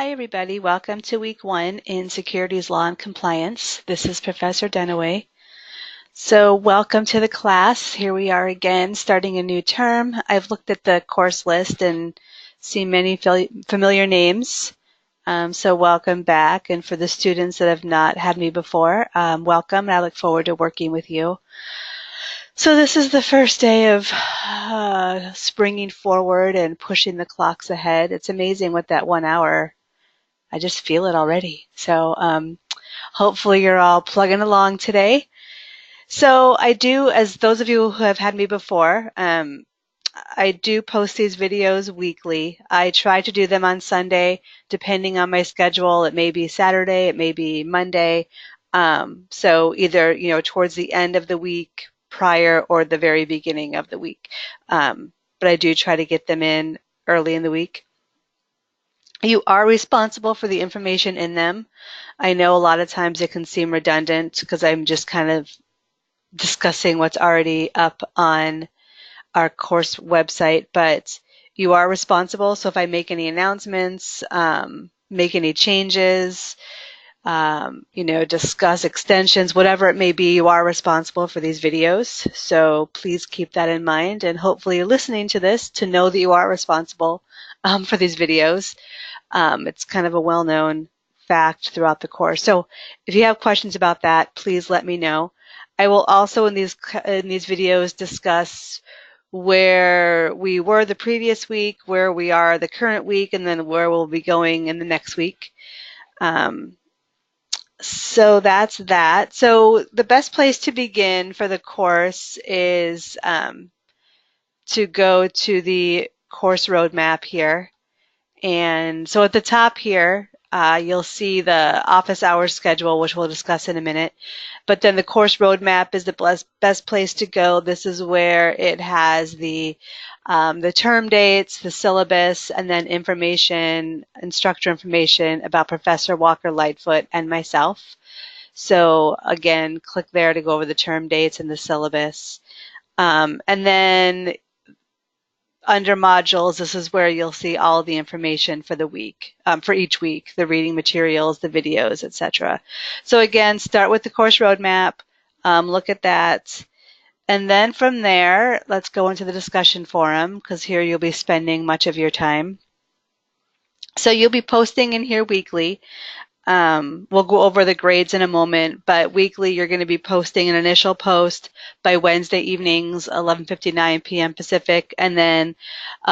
Hi, everybody. Welcome to week 1 in Securities Law and Compliance. This is Professor Dunaway. So welcome to the class. Here we are again, starting a new term. I've looked at the course list and seen many familiar names. So welcome back. And for the students that have not had me before, welcome. And I look forward to working with you. So this is the first day of springing forward and pushing the clocks ahead. It's amazing what that 1 hour, I just feel it already. So hopefully you're all plugging along today. So I do, as those of you who have had me before, I do post these videos weekly. I try to do them on Sunday, depending on my schedule. It may be Saturday, it may be Monday. So either, towards the end of the week prior or the very beginning of the week. But I do try to get them in early in the week. You are responsible for the information in them. I know a lot of times it can seem redundant because I'm just kind of discussing what's already up on our course website, but you are responsible. So if I make any announcements, make any changes, discuss extensions, whatever it may be, you are responsible for these videos. So please keep that in mind, and hopefully you're listening to this to know that you are responsible for these videos. It's kind of a well-known fact throughout the course. So if you have questions about that, please let me know. I will also in these videos discuss where we were the previous week, where we are the current week, and then where we'll be going in the next week. So that's that. So the best place to begin for the course is to go to the course roadmap here. And so at the top here, you'll see the office hours schedule, which we'll discuss in a minute. But then the course roadmap is the best place to go. This is where it has the term dates, the syllabus, and then instructor information about Professor Walker Lightfoot and myself. So again, click there to go over the term dates and the syllabus. And then under modules, this is where you'll see all the information for the week, for each week, the reading materials, the videos, etc. So again, start with the course roadmap, look at that, and then from there, let's go into the discussion forum, because here you'll be spending much of your time. So you'll be posting in here weekly. We'll go over the grades in a moment, but weekly you're going to be posting an initial post by Wednesday evenings, 11:59 p.m. Pacific, and then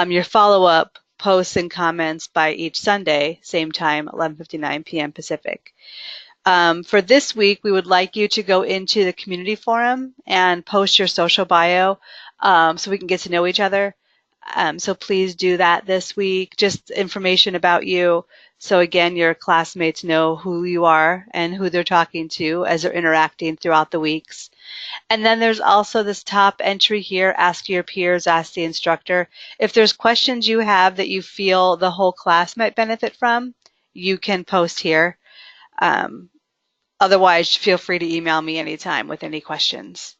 your follow-up posts and comments by each Sunday, same time, 11:59 p.m. Pacific. For this week, we would like you to go into the community forum and post your social bio so we can get to know each other. So please do that this week, just information about you. So again, your classmates know who you are and who they're talking to as they're interacting throughout the weeks. And then there's also this top entry here, ask your peers, ask the instructor. If there's questions you have that you feel the whole class might benefit from, you can post here. Otherwise, feel free to email me anytime with any questions.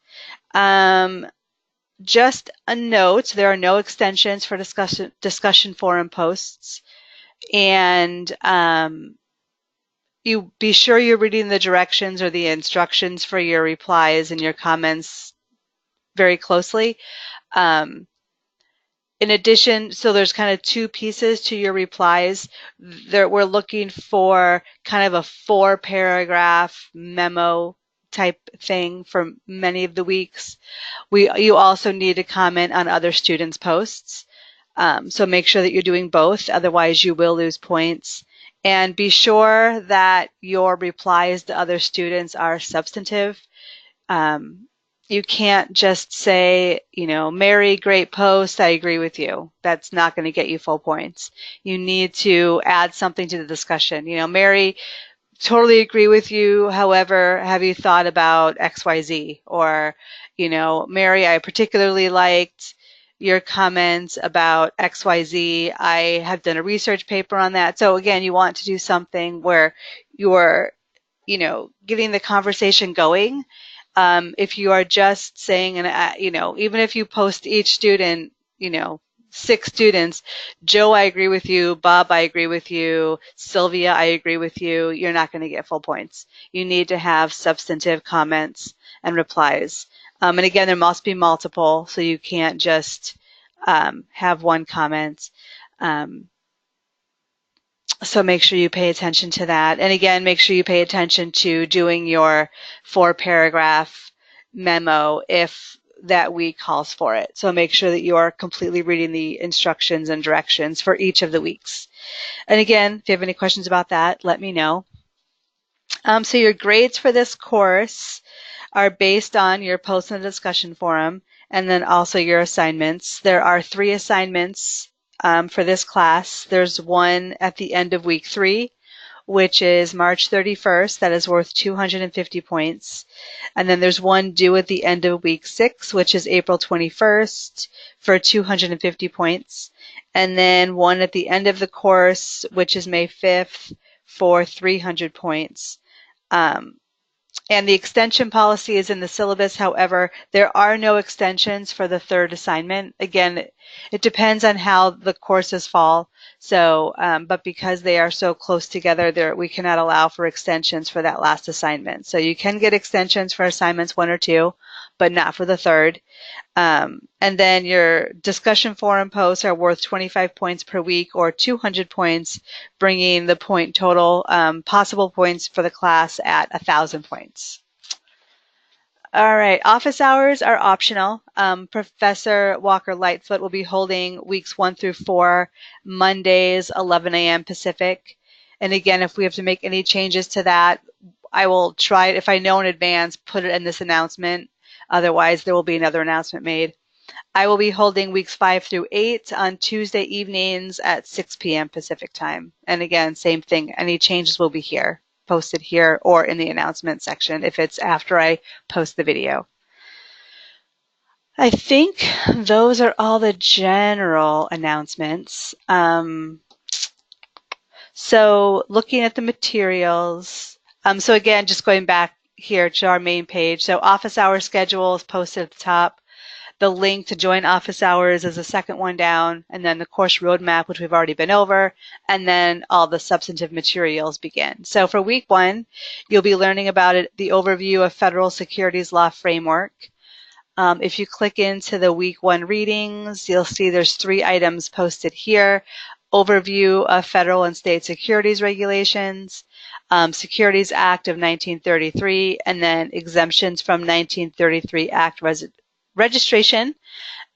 Just a note, there are no extensions for discussion forum posts. And you be sure you're reading the directions or the instructions for your replies and your comments very closely. In addition, so there's kind of two pieces to your replies. We're looking for kind of a 4-paragraph memo type thing for many of the weeks. You also need to comment on other students' posts. So make sure that you're doing both, otherwise you will lose points. And be sure that your replies to other students are substantive. You can't just say, Mary, great post, I agree with you. That's not going to get you full points. You need to add something to the discussion. Mary, totally agree with you. However, have you thought about XYZ? Or, Mary, I particularly liked your comments about XYZ. I have done a research paper on that. So again, you want to do something where you're, getting the conversation going. If you are just saying, and even if you post each student, 6 students, Joe, I agree with you. Bob, I agree with you. Sylvia, I agree with you. You're not going to get full points. You need to have substantive comments and replies. And again, there must be multiple, so you can't just have one comment. So make sure you pay attention to that. And again, make sure you pay attention to doing your 4-paragraph memo if that week calls for it. So make sure that you are completely reading the instructions and directions for each of the weeks. And again, if you have any questions about that, let me know. So your grades for this course are based on your post in the discussion forum and then also your assignments. There are 3 assignments for this class. There's one at the end of week 3, which is March 31st. That is worth 250 points. And then there's one due at the end of week 6, which is April 21st for 250 points. And then one at the end of the course, which is May 5th for 300 points. And the extension policy is in the syllabus. However, there are no extensions for the 3rd assignment. Again, it depends on how the courses fall. So, but because they are so close together, we cannot allow for extensions for that last assignment. So you can get extensions for assignments 1 or 2, but not for the 3rd. And then your discussion forum posts are worth 25 points per week or 200 points, bringing the point total possible points for the class at 1,000 points. All right, office hours are optional. Professor Walker Lightfoot will be holding weeks 1 through 4, Mondays, 11 a.m. Pacific. And again, if we have to make any changes to that, I will try it. If I know in advance, put it in this announcement. Otherwise, there will be another announcement made. I will be holding weeks 5 through 8 on Tuesday evenings at 6 p.m. Pacific time. And again, same thing. Any changes will be here, posted here, or in the announcement section if it's after I post the video. I think those are all the general announcements. So looking at the materials, so again, just going back here to our main page. So office hour schedule is posted at the top. The link to join office hours is the second one down, and then the course roadmap, which we've already been over, and then all the substantive materials begin. So for week 1, you'll be learning about it, the overview of federal securities law framework. If you click into the week 1 readings, you'll see there's 3 items posted here. Overview of federal and state securities regulations, Securities Act of 1933, and then exemptions from 1933 Act registration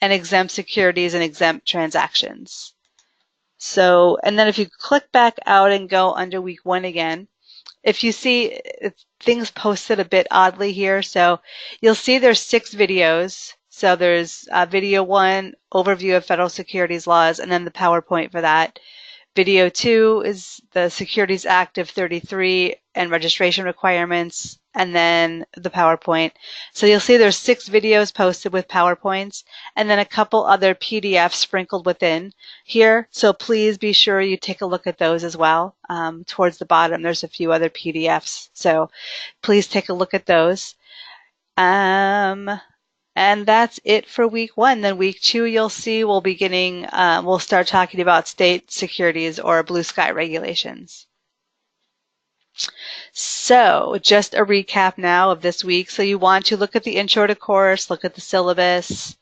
and exempt securities and exempt transactions. So, and then if you click back out and go under week 1 again, if you see things posted a bit oddly here, so you'll see there's 6 videos. So there's video 1, overview of federal securities laws, and then the PowerPoint for that. Video 2 is the Securities Act of 33 and registration requirements, and then the PowerPoint. So you'll see there's 6 videos posted with PowerPoints, and then a couple other PDFs sprinkled within here. So please be sure you take a look at those as well. Towards the bottom, there's a few other PDFs. So please take a look at those. And that's it for week 1. Then week 2, you'll see we'll start talking about state securities or blue sky regulations. So just a recap now of this week. So you want to look at the intro to course, look at the syllabus.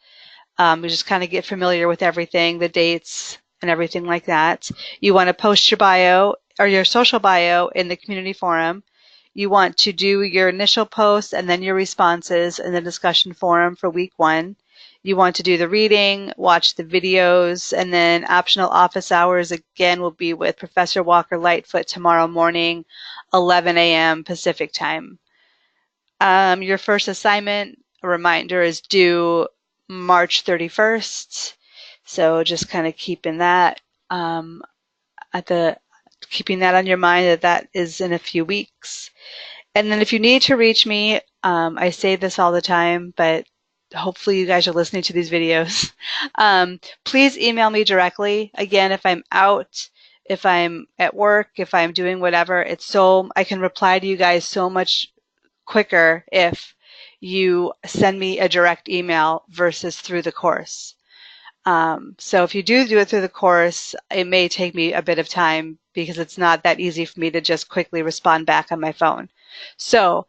You just kind of get familiar with everything, the dates and everything like that. You want to post your bio or your social bio in the community forum. You want to do your initial post and then your responses in the discussion forum for week 1. You want to do the reading, watch the videos, and then optional office hours again will be with Professor Walker Lightfoot tomorrow morning, 11 a.m. Pacific time. Your first assignment, a reminder, is due March 31st. So just kind of keeping that keeping that on your mind that is in a few weeks. And then if you need to reach me, I say this all the time, but hopefully you guys are listening to these videos. Please email me directly. Again, if I'm out, if I'm at work, if I'm doing whatever, I can reply to you guys so much quicker if you send me a direct email versus through the course. So if you do it through the course, it may take me a bit of time because it's not that easy for me to just quickly respond back on my phone. So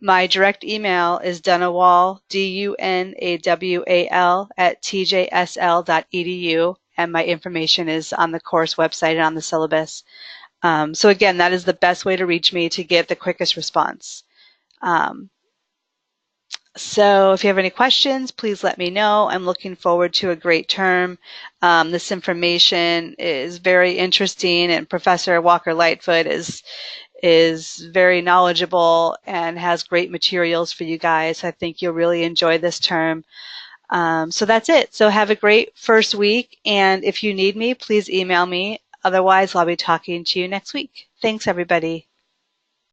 my direct email is dunawal, DUNAWAL, at tjsl.edu, and my information is on the course website and on the syllabus. So again, that is the best way to reach me to get the quickest response. So if you have any questions, please let me know. I'm looking forward to a great term. This information is very interesting, and Professor Walker Lightfoot is very knowledgeable and has great materials for you guys. I think you'll really enjoy this term. So that's it. So have a great first week, and if you need me, please email me. Otherwise, I'll be talking to you next week. Thanks, everybody.